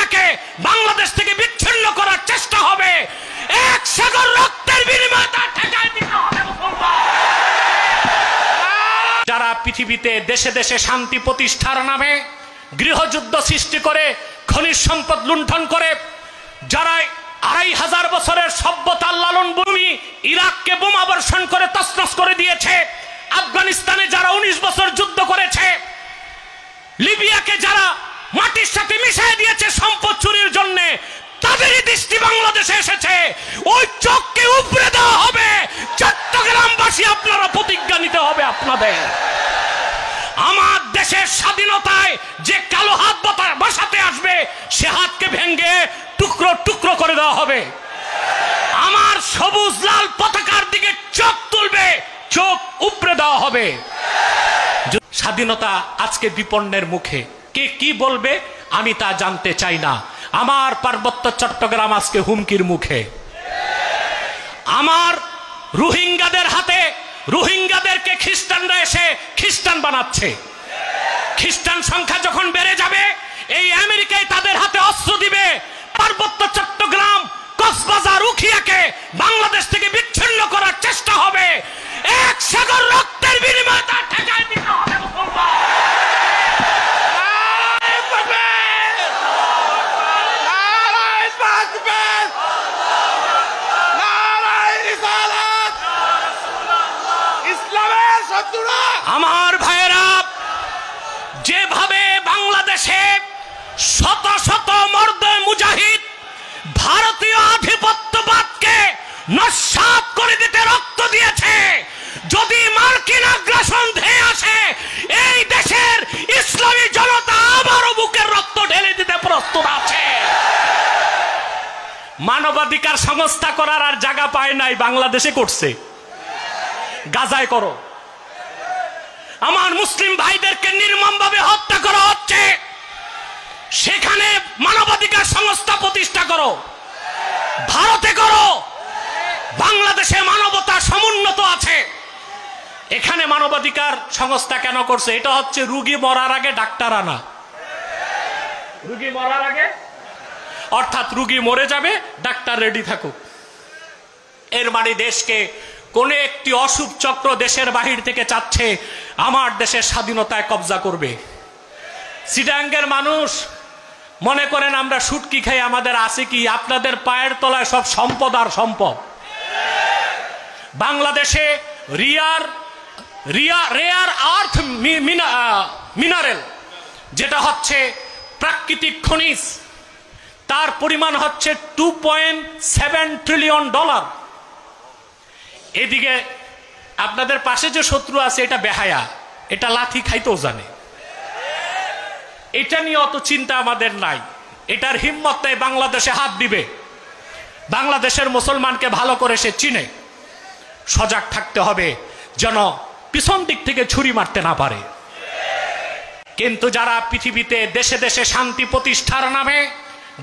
লিবিয়াকে বাংলাদেশ থেকে বিচ্ছিন্ন করার চেষ্টা হবে। এক সাগর রক্তের বিনিময়ে তা ঠেকায় দিতে হবে। যারা পৃথিবীতে দেশে দেশে শান্তি প্রতিষ্ঠার নামে গৃহযুদ্ধ সৃষ্টি করে খনিজ সম্পদ লুণ্ঠন করে, যারা 2500 বছরের সভ্যতার লালন ভূমি ইরাককে বোমা বর্ষণ করে তছনছ করে দিয়েছে, আফগানিস্তানে যারা 19 বছর যুদ্ধ করেছে, লিবিয়াকে যারা মাটির সাথে মিশিয়ে দিয়েছে সম্পদ চুরির জন্য, তাদেরই দৃষ্টি বাংলাদেশে এসেছে। ওই চোখকে উপড়ে দেওয়া হবে। চট্টগ্রামবাসী আপনারা প্রতিজ্ঞা নিতে হবে আপনাদের। আমার দেশের স্বাধীনতায় যে কালো হাত বসাতে আসবে, সে হাতকে ভেঙে টুকরো টুকরো করে দেওয়া হবে। আমার সবুজ লাল পতাকার দিকে চোখ তুলবে, চোখ উপড়ে দেওয়া হবে। স্বাধীনতা আজকে বিপন্নের মুখে। কে কি বলবে আমি তা জানতে চাই না। আমার পার্বত্য চট্টগ্রাম আজকে হুমকির মুখে। আমার রোহিঙ্গাদের হাতে, রোহিঙ্গাদেরকে খ্রিস্টানরা এসে খ্রিস্টান বানাচ্ছে। খ্রিস্টান সংখ্যা যখন বেড়ে যাবে, এই আমেরিকায় তাদের হাতে অস্ত্র দিবে। পার্বত্য চট্টগ্রাম, কক্সবাজার, উখিয়াকে বাংলাদেশ থেকে বিচ্ছিন্ন করার চেষ্টা হবে। এক সাগর রক্তের বিনিময়ে তা ঠেকায় দিতে হবে। আমার ভাইয়েরা, যেভাবে বাংলাদেশে শত শত মর্দ মুজাহিদ ভারতীয় আধিপত্যবাদকে নস্যাৎ করে দিতে রক্ত দিয়েছে, যদি মার্কিন আগ্রাসন ধেয়ে আসে, এই দেশের ইসলামী জনতা আবারও বুকের রক্ত ঢেলে দিতে প্রস্তুত আছে। মানবাধিকার সংস্থা করার আর জায়গা পায় নাই, বাংলাদেশে করছে। গাজায় করো। আমার মুসলিম ভাইদেরকে নির্মমভাবে হত্যা করা হচ্ছে, সেখানে মানবাধিকার সংস্থা প্রতিষ্ঠা করো। ভারতে করো। বাংলাদেশে মানবতা সমুন্নত আছে, এখানে মানবাধিকার সংস্থা কেন করছে? এটা হচ্ছে রুগী মরার আগে ডাক্তার আনা। রুগী মরার আগে, অর্থাৎ রুগী মরে যাবে, ডাক্তার রেডি থাকুক। এর মানে দেশকে কোন একটি অশুভ চক্র দেশের বাহির থেকে চাচ্ছে আমার দেশের স্বাধীনতায় কবজা করবে। চিটাঙ্গের মানুষ মনে করেন আমরা শুটকি খাই, আমাদের আছে কি? আপনাদের পায়ের তলায় সব সম্পদ আর সম্পদ। বাংলাদেশে রেয়ার আর্থ মিনারেল, যেটা হচ্ছে প্রাকৃতিক খনিজ, তার পরিমাণ হচ্ছে $2.7 ট্রিলিয়ন। এদিকে আপনাদের পাশে যে শত্রু আছে, এটা বেহায়া, এটা লাথি খাইতেও জানে। এটা নিয়ে অত চিন্তা আমাদের নাই। এটার হিম্মত নেই বাংলাদেশে হাত দিবে। বাংলাদেশের মুসলমানকে ভালো করে সে চিনে। সজাগ থাকতে হবে যেন পিছন দিক থেকে ছুরি মারতে না পারে। কিন্তু যারা পৃথিবীতে দেশে দেশে শান্তি প্রতিষ্ঠার নামে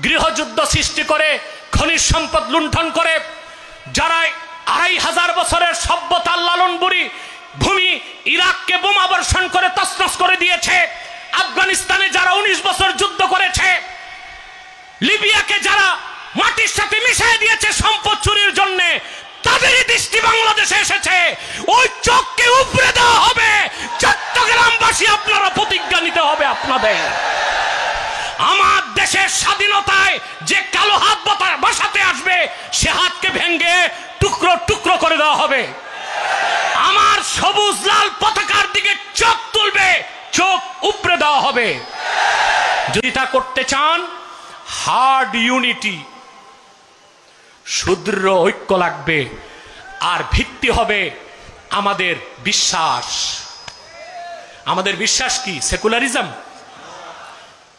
গৃহযুদ্ধ সৃষ্টি করে খনিজ সম্পদ লুণ্ঠন করে, যারা 2500 বছরের সভ্যতার লালন ভূমি ইরাককে বোমা বর্ষণ করে তছনছ করে দিয়েছে, আফগানিস্তানে যারা 19 বছর যুদ্ধ করেছে, লিবিয়াকে যারা মাটির সাথে মিশিয়ে দিয়েছে সম্পদ চুরির জন্য, তাদেরই দৃষ্টি বাংলাদেশে এসেছে। ওই চোখকে উপড়ে দেওয়া হবে। চট্টগ্রামবাসী আপনারা প্রতিজ্ঞা নিতে হবে আপনাদের। আমার দেশের স্বাধীনতায় যে কালো হাত বসাতে আসবে, সে হাতকে ভেঙে টুকরো টুকরো করে দেওয়া হবে। আমার সবুজ লাল পতাকার দিকে চোখ তুলবে, চোখ উপড়ে দেওয়া হবে। যদি তা করতে চান, হার্ড ইউনিটি, সুদৃঢ় ঐক্য লাগবে। আর ভিত্তি হবে আমাদের বিশ্বাস। আমাদের বিশ্বাস কি? সেকুলারিজম,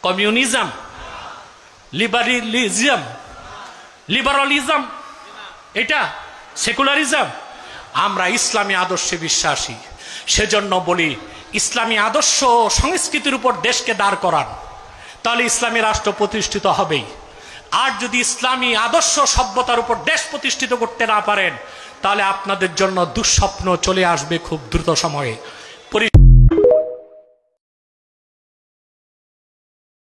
কমিউনিজম, লিবারালিজম, এটা সেকুলারিজম? আমরা ইসলামী আদর্শে বিশ্বাসী। সেজন্য বলি, ইসলামী আদর্শ সংস্কৃতির উপর দেশকে দাঁড় করান, তাহলে ইসলামী রাষ্ট্র প্রতিষ্ঠিত হবেই। আর যদি ইসলামী আদর্শ সভ্যতার উপর দেশ প্রতিষ্ঠিত করতে না পারেন, তাহলে আপনাদের জন্য দুঃস্বপ্ন চলে আসবে খুব দ্রুত সময়ে।